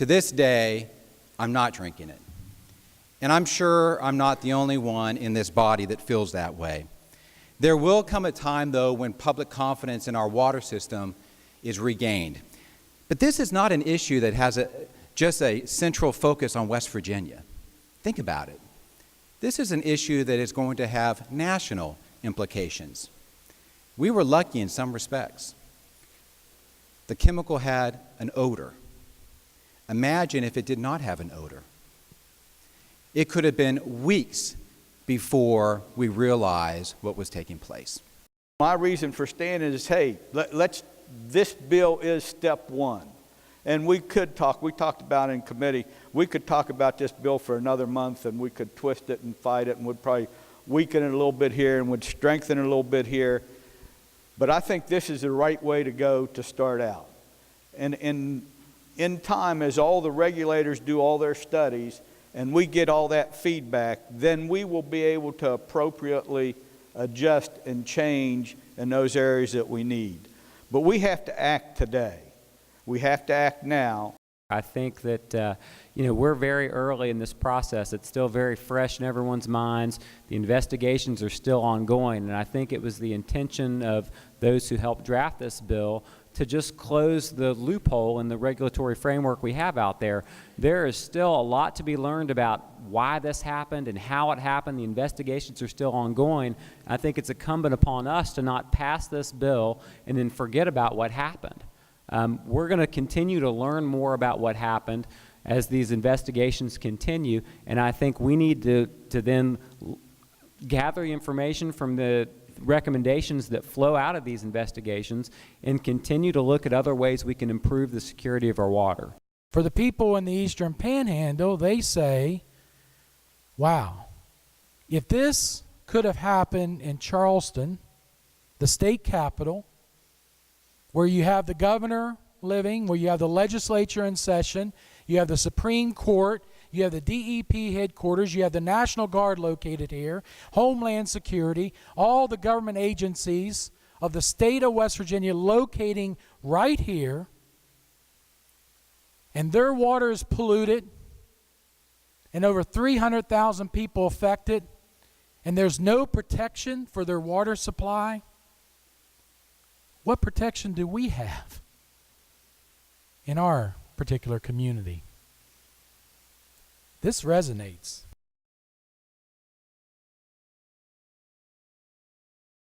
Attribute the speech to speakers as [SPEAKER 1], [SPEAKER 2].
[SPEAKER 1] To this day, I'm not drinking it. And I'm sure I'm not the only one in this body that feels that way. There will come a time, though, when public confidence in our water system is regained. But this is not an issue that has just a central focus on West Virginia. Think about it. This is an issue that is going to have national implications. We were lucky in some respects. The chemical had an odor. Imagine if it did not have an odor. It could have been weeks before we realized what was taking place.
[SPEAKER 2] My reason for standing is, hey, this bill is step one. And we talked about it in committee, we could talk about this bill for another month and we could twist it and fight it and would probably weaken it a little bit here and would strengthen it a little bit here. But I think this is the right way to go to start out. And in time, as all the regulators do all their studies and we get all that feedback, then we will be able to appropriately adjust and change in those areas that we need. But we have to act today. We have to act now.
[SPEAKER 3] I think that we're very early in this process. It's still very fresh in everyone's minds. The investigations are still ongoing, and I think it was the intention of those who helped draft this bill to just close the loophole in the regulatory framework we have out there. There is still a lot to be learned about why this happened and how it happened. The investigations are still ongoing. I think it's incumbent upon us to not pass this bill and then forget about what happened. We're going to continue to learn more about what happened as these investigations continue, and I think we need to then gather the information from the recommendations that flow out of these investigations and continue to look at other ways we can improve the security of our water.
[SPEAKER 4] For the people in the Eastern Panhandle, they say, wow, if this could have happened in Charleston, the state capital, where you have the governor living, where you have the legislature in session, you have the Supreme Court, you have the DEP headquarters, you have the National Guard located here, Homeland Security, all the government agencies of the state of West Virginia locating right here, and their water is polluted, and over 300,000 people affected, and there's no protection for their water supply. What protection do we have in our particular community? This resonates.